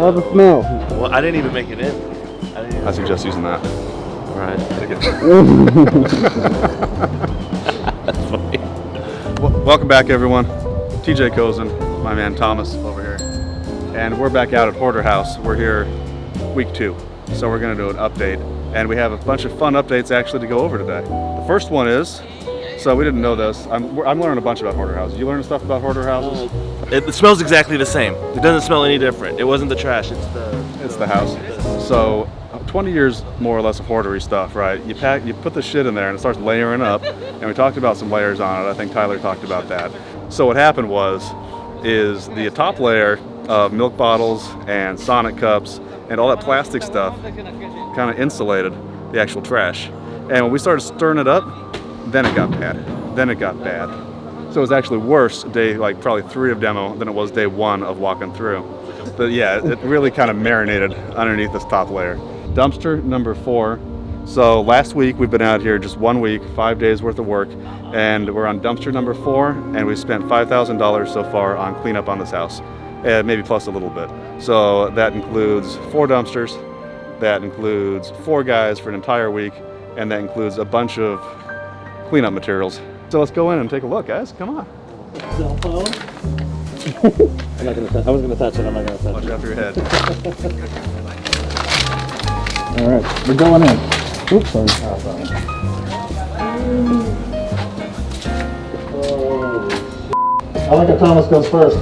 How's the smell? Well, I didn't even make it in. I suggest using that. All right. That's funny. Welcome back, everyone. TJ Couzens, my man Thomas over here. And we're back out at Hoarder House. We're here week 2. So we're going to do an update. And we have a bunch of fun updates actually to go over today. The first one is, so we didn't know this, I'm learning a bunch about hoarder houses. You learning stuff about hoarder houses? It smells exactly the same. It doesn't smell any different. It wasn't the trash, It's the house. So 20 years more or less of hoardery stuff, right? You put the shit in there and it starts layering up. And we talked about some layers on it. I think Tyler talked about that. So what happened is the top layer of milk bottles and Sonic cups and all that plastic stuff kind of insulated the actual trash. And when we started stirring it up, then it got bad. So it was actually worse day, like probably 3 of demo than it was day 1 of walking through. But yeah, it really kind of marinated underneath this top layer. Dumpster number 4. So last week we've been out here just 1 week, 5 days worth of work, and we're on dumpster number 4, and we spent $5,000 so far on cleanup on this house, maybe plus a little bit. So that includes 4 dumpsters, that includes 4 guys for an entire week, and that includes a bunch of cleanup materials. So let's go in and take a look, guys. Come on. Cell phone? I was gonna touch it. I'm not gonna touch it. Watch it after your head. All right, we're going in. Oops, sorry. I like how Thomas goes first.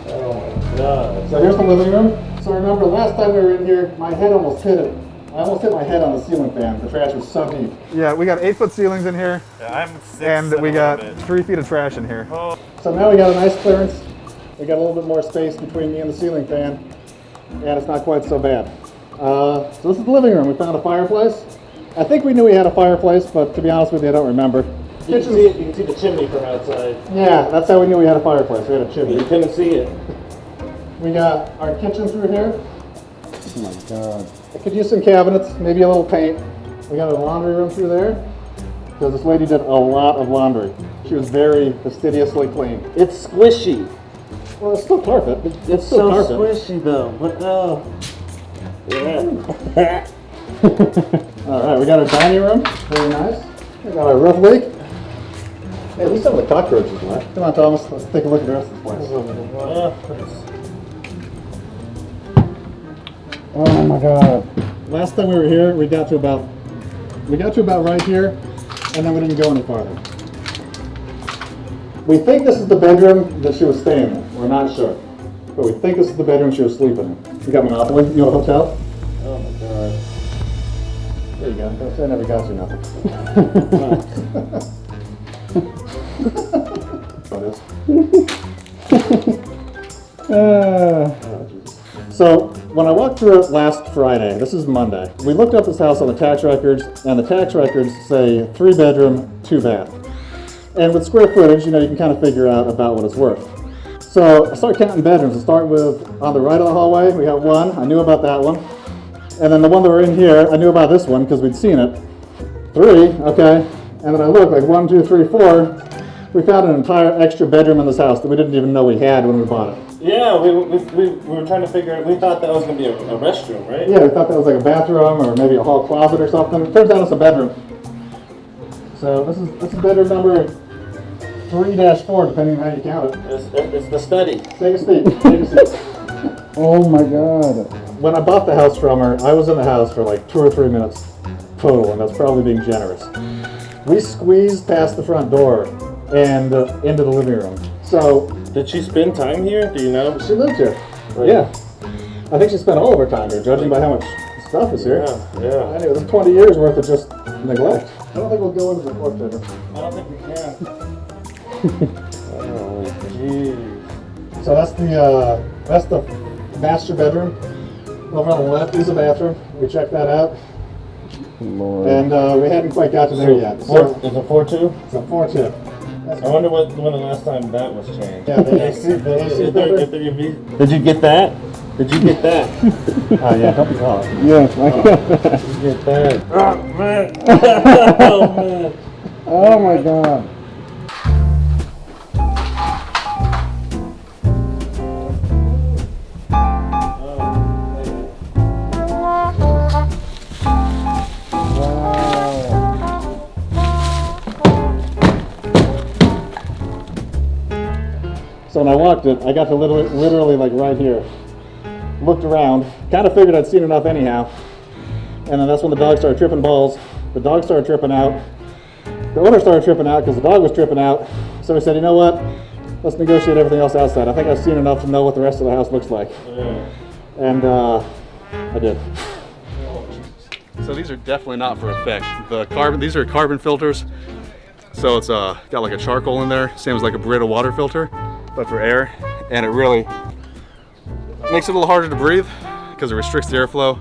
Oh my god. So here's the living room. So remember, last time we were in here, my head almost hit it. I almost hit my head on the ceiling fan. The trash was so deep. Yeah, we got 8-foot ceilings in here. Yeah, I'm 6. And we got 3 feet of trash in here. Oh. So now we got a nice clearance. We got a little bit more space between me and the ceiling fan, and it's not quite so bad. So this is the living room. We found a fireplace. I think we knew we had a fireplace, but to be honest with you, I don't remember. You can see the chimney from outside. Yeah, that's how we knew we had a fireplace. We had a chimney. You couldn't see it. We got our kitchen through here. Oh my god. I could use some cabinets, maybe a little paint. We got a laundry room through there, because this lady did a lot of laundry. She was very fastidiously clean. It's squishy. Well, it's still carpet. It's still so carpet. squishy though. What the? Yeah. All right, we got our dining room. Very nice. We got our roof leak. Hey, at least some of the cockroaches left. Come on, Thomas. Let's take a look at the rest of this place. Oh my god. Last time we were here, we got to about right here, and then we didn't go any farther. We think this is the bedroom that she was staying in. We're not sure. But we think this is the bedroom she was sleeping in. You got Monopoly? You know, a hotel? Oh my god. There you go. Don't say I never got you nothing. So when I walked through it last Friday, this is Monday, we looked up this house on the tax records, and the tax records say 3 bedroom, 2 bath. And with square footage, you know, you can kind of figure out about what it's worth. So I started counting bedrooms. I start with, on the right of the hallway, we have 1. I knew about that one. And then the one that were in here, I knew about this one because we'd seen it. 3, okay. And then I looked, like 1, 2, 3, 4. We found an entire extra bedroom in this house that we didn't even know we had when we bought it. Yeah, we were trying to figure out, we thought that was going to be a restroom, right? Yeah, we thought that was like a bathroom or maybe a hall closet or something. It turns out it's a bedroom. So this is bedroom number 3-4, depending on how you count it. It's the study. Take a seat. Take a seat. Oh my god. When I bought the house from her, I was in the house for like 2 or 3 minutes total, and that's probably being generous. We squeezed past the front door and into the living room. So, did she spend time here? Do you know? She lived here. Right. Yeah. I think she spent all of her time here, judging by how much stuff is here. Yeah. Anyway, there's 20 years worth of just neglect. I don't think we'll go into the fourth bedroom. I don't think we can. Oh, jeez. So that's the master bedroom. Over on the left is a bathroom. We checked that out. Lord. And we hadn't quite got to there yet. So It's a 4-2? it's a 4-2. I wonder when the last time that was changed. Yeah, the AC filter. Did you get that? Did you get that? Oh yeah, don't be hot. Yes, I got that. Did you get that? Oh man! Oh man! Oh my god. So when I walked it, I got to literally like right here. Looked around, kind of figured I'd seen enough anyhow. And then that's when the dog started tripping balls. The dog started tripping out. The owner started tripping out because the dog was tripping out. So we said, you know what? Let's negotiate everything else outside. I think I've seen enough to know what the rest of the house looks like. And I did. So these are definitely not for effect. These are carbon filters. So it's got like a charcoal in there, same as like a Brita water filter, but for air. And it really makes it a little harder to breathe because it restricts the airflow,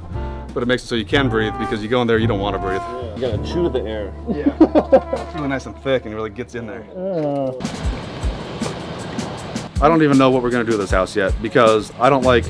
but it makes it so you can breathe because you go in there, you don't want to breathe. Yeah. You gotta chew the air. Yeah. It's really nice and thick and it really gets in there. I don't even know what we're gonna do with this house yet because I don't like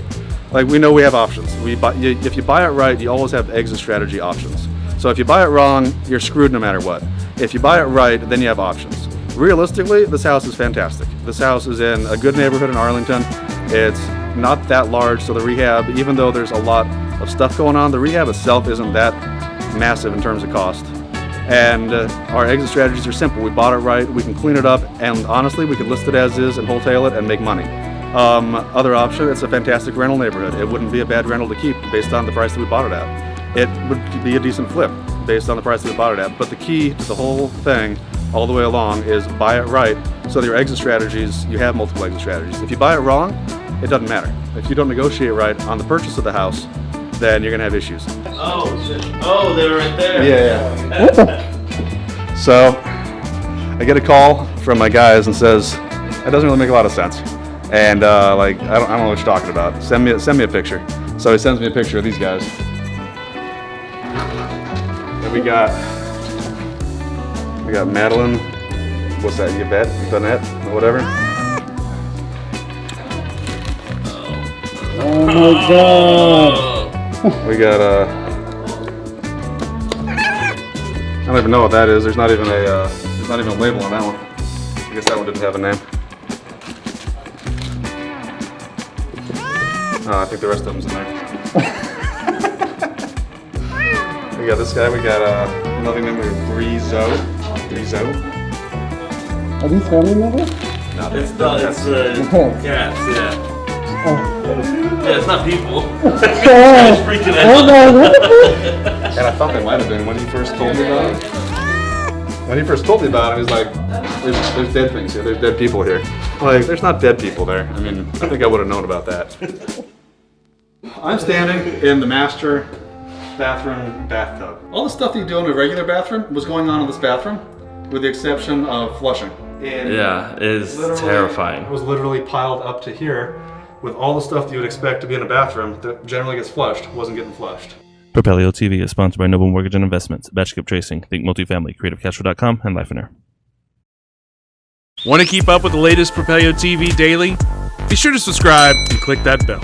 we know we have options. If you buy it right, you always have exit strategy options. So if you buy it wrong, you're screwed no matter what. If you buy it right, then you have options. Realistically, this house is fantastic. This house is in a good neighborhood in Arlington. It's not that large, so the rehab, even though there's a lot of stuff going on, the rehab itself isn't that massive in terms of cost. And our exit strategies are simple. We bought it right, we can clean it up, and honestly, we could list it as is and wholesale it and make money. Other option, it's a fantastic rental neighborhood. It wouldn't be a bad rental to keep based on the price that we bought it at. It would be a decent flip based on the price that we bought it at. But the key to the whole thing, all the way along, is buy it right. So that your exit strategies, you have multiple exit strategies. If you buy it wrong, it doesn't matter. If you don't negotiate right on the purchase of the house, then you're gonna have issues. Oh, shit. Oh, they were right there. Yeah. So I get a call from my guys and says, that doesn't really make a lot of sense. And I don't know what you're talking about. Send me a picture. So he sends me a picture of these guys. And we got Madeline. What's that? Yvette, or whatever. Oh my god! We got I don't even know what that is. There's not even a label on that one. I guess that one didn't have a name. I think the rest of them's in there. We got this guy. We got another name, Brizo. Are these family members? No, it's cats, yeah. Yeah, it's not people. It's freaking out. And I thought they might have been when he first told me about it. When he first told me about it, he's like, there's dead things here. There's dead people here. Like, there's not dead people there. I mean, I think I would have known about that. I'm standing in the master bathroom bathtub. All the stuff that you do in a regular bathroom was going on in this bathroom, with the exception of flushing. And Yeah, it is terrifying. It was literally piled up to here with all the stuff that you would expect to be in a bathroom that generally gets flushed, wasn't getting flushed. Propelio TV is sponsored by Noble Mortgage and Investments, Batch Skip Tracing, Think Multifamily, CreativeCashflow.com, and Life and Air. Want to keep up with the latest Propelio TV daily? Be sure to subscribe and click that bell.